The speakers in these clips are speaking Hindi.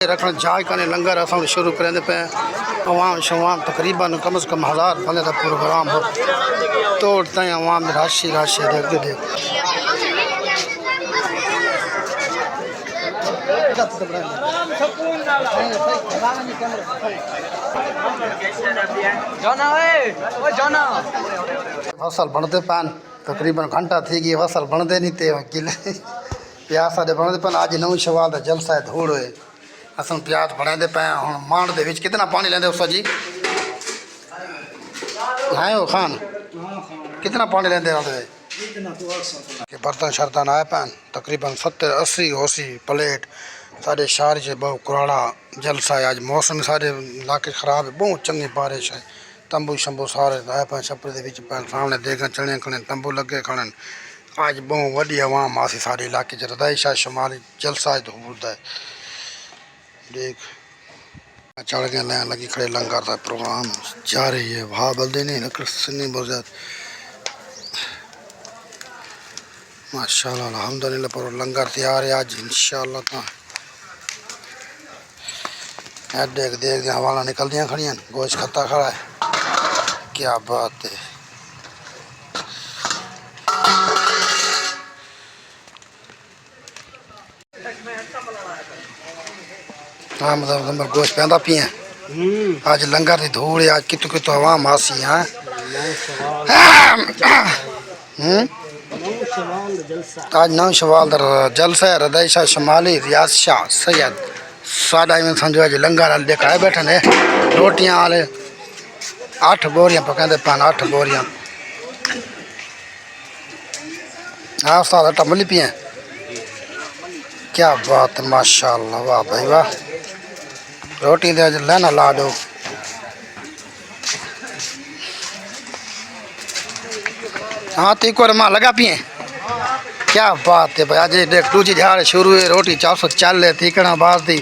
रखण जाय कने लंगर असां शुरू करेंदे पे अवाम शवाम तकरीबन कम से कम 1000 बंदे का प्रोग्राम हो तोड़ ताई अवाम राशि राशि देखते देख फसल बनते पान तकरीबन घंटा थी गई फसल बनते नहीं थे किले प्याज साढ़े बनते पान आज नौ शवाल का जलसा है धूड़ होए असन प्याज बनाते पे हूँ मांड दे विच कितना पानी लेंदे उस जी है वो खान कितना पानी लेंदे के बर्तन शर्तन आए पैन तकरीबन 70-80 होसी प्लेट साढ़े शहर से बहुत कुराड़ा जलसा है। आज मौसम सारे इलाके खराब है बहुत चंगी बारिश है तंबू शंबू सारे आए पैन छपड़े के पैन सामने देखन चने खड़े तंबू लगे खड़न आज बहुत वही आवाम आसी सारे इलाके रदाई शाह शुमाली जलसा है धूद है देख चढ़ गए लाइन लगी खड़े लंगर का प्रोग्राम जा रही है वहाँ बल्दे नहीं नकनी बहुत ज़्यादा माशाल्लाह अल्हम्दुलिल्लाह पर लंगर तैयार है आज इंशाल्लाह देख देख हवाला निकल दिया खड़ियाँ गोश्त खत्ता खड़ा है क्या बात है। हाँ मतलब गोश्त पैदा पिए आज लंगर की धूड़ आज कितों कितों आवाम आसी हाँ आज नौ शवाल जलसा है रदाई शाह शुमाली रियाज शाह सैयद सादा में समझो आज लंगर वाले देखाए बैठे ने रोटियां वाले 8 बोरियां पकाते पान 8 बोरियां हाँ उस्ताद आटा मली पिए क्या बात है माशाल्लाह वाह भाई वाह रोटी दे लेना ला दो हाँ तो एक और माँ लगा पिए क्या बात है भाई आज देख दूजी झाड़ शुरू है रोटी 440 है तीकड़ा बात थी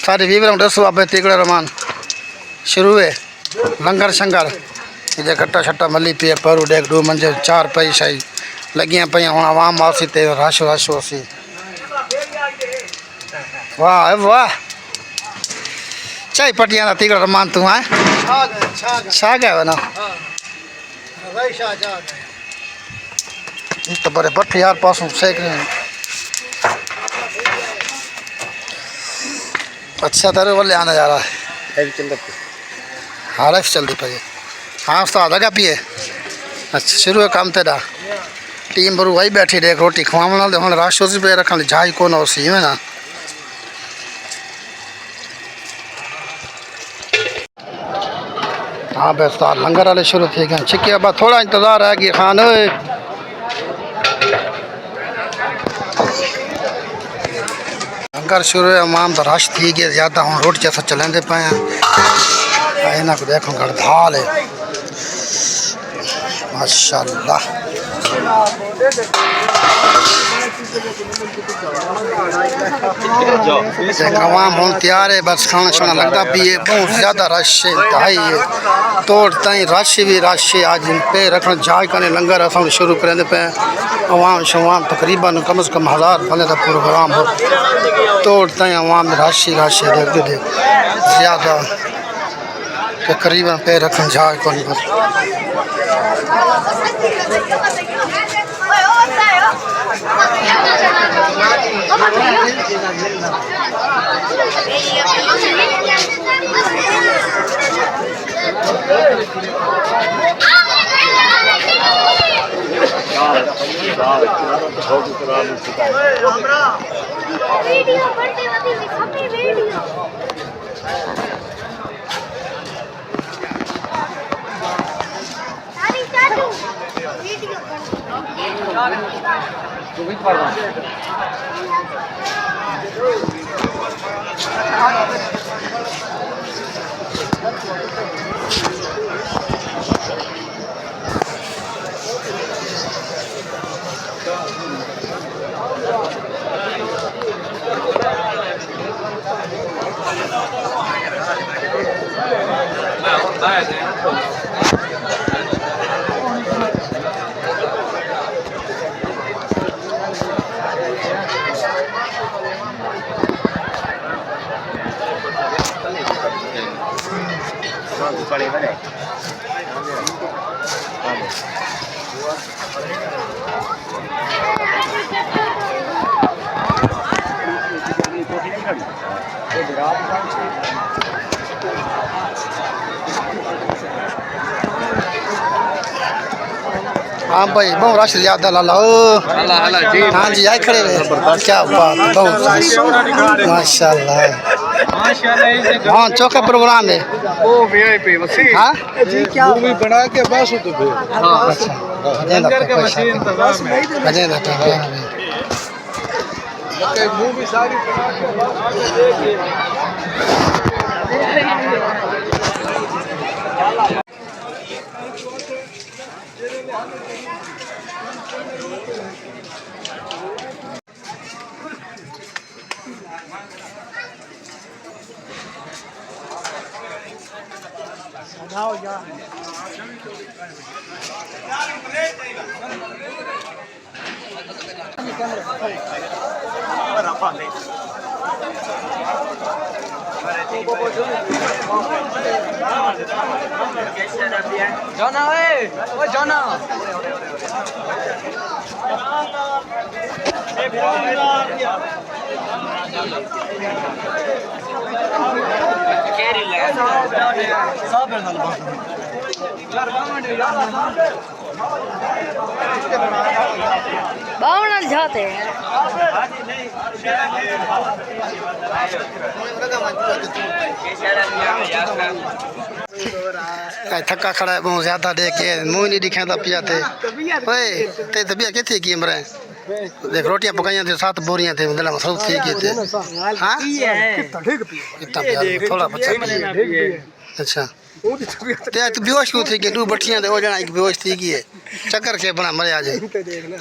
सारे वीवर दसो आप तीकड़ा रमान शुरू है लंगर शंगर ये खट्टा छट्टा मली पिए परू देख 2 मंजे 4 पई सही लगियां पई हूँ आवाम आसी ते रश रश होसी वाह वाह चाय पटिया ना तीकड़ा रमान तू है छा गया ना तो बड़े भट्ट यार पासों सेक रहे हैं अच्छा तेरे वाले आना जा रहा है हाँ लाइफ चलती पाई हाँ उस्ताद लगा पिए अच्छा शुरू है काम तेरा टीम बरू वही बैठी देख रोटी खवाना दे हम राशो से पे रखा झाई कौन और सी है ना हाँ बस लंगर वाले शुरू थे गए छिके अब थोड़ा इंतजार है कि खान लंगर शुरू है अमाम तो रश थी गया ज़्यादा हूँ रोटी जैसा चलेंदे पे इन्हों को देखो गड़धाल है माशाल्लाह आवाम हूँ तैयार है बस खाना शाना लगता भी है बहुत ज़्यादा रश है इंतहाई है तोड़ ताई रश भी रश है आज पे रखना जाय कने लंगर असां शुरू करेंदे पे अवाम शवाम तकरीबन कम से कम 1000 बंदे का प्रोग्राम हो तोड़ ताई अवाम रश ही रश है देखते देख ज़्यादा तकरीबन पे रखन जाय कने बस हाँ भाई बहुत रश ज्यादा लाला हाँ जी आए खड़े हुए क्या बात बहुत माशाल्लाह हाँ चौका प्रोग्राम है वो वीआईपी वसी हाँ जी क्या मूवी बना के बस तो फिर अच्छा लंगर का वसी इंतजाम है मजे लेते हैं मूवी सारी बना के बस देखिए जाना है ओ जाना बावनल जाते हैं थका खड़ा है बहुत ज्यादा देख के मुंह नहीं दिखाता पियाते ओए ते तबीयत कैसी की हमरे देख रोटियां पकाइयां थी 7 बोरियां थे मतलब सब ठीक थे हां कितना थोड़ा बच्चा अच्छा ते तू बेहोश क्यों थी कि तू बठियां दे हो जाना एक बेहोश थी की है चक्कर के बना मरे आज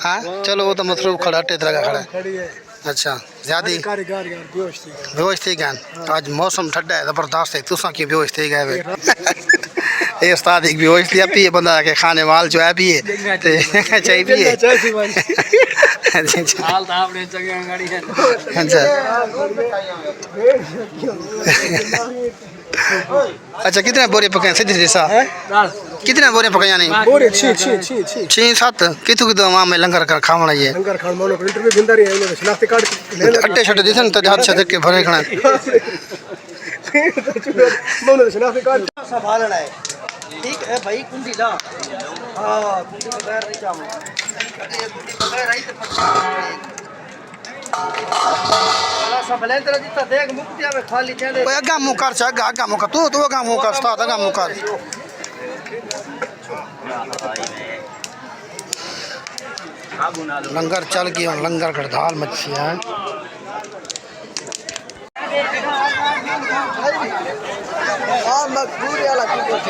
हां चलो वो तो मसरूफ खड़ा अट्टे तरह का खड़ा है अच्छा ज्यादा बेहोश थी गया आज मौसम ठंडा है जबरदस्त है तुसा की बेहोश थी गए ये उस्ताद एक बेहोश थी पिए बंदा के खाने वाल जो है पिए ते चाहिए पिए हाल था आपने जगह गाड़ी है अच्छा अच्छा कितने बोरे पकाए सीधे जैसा कितने बोरे पकाया नहीं बोरे 6 7 कितु कितु वहां में लंगर कर खावना ये लंगर खान मानो इंटरव्यू गिंदा रही है शनाख्ती कार्ड अट्टे छटे दिसन तो हाथ से के भरे खड़ा मानो शनाख्ती कार्ड संभालना है ठीक है भाई कुंडी ला हां कुंडी बगैर नहीं जाऊंगा कुंडी बगैर आई तो वाला संभले तेरा जितना देख मुक्तिया में खाली चले ओए अगा मुंह कर अगा मुंह कर तू अगा मुंह कर उस्ताद अगा मुंह कर लंगर चल गया लंगर कर दाल मच्छी है हां मजबूरी वाला की प्लेट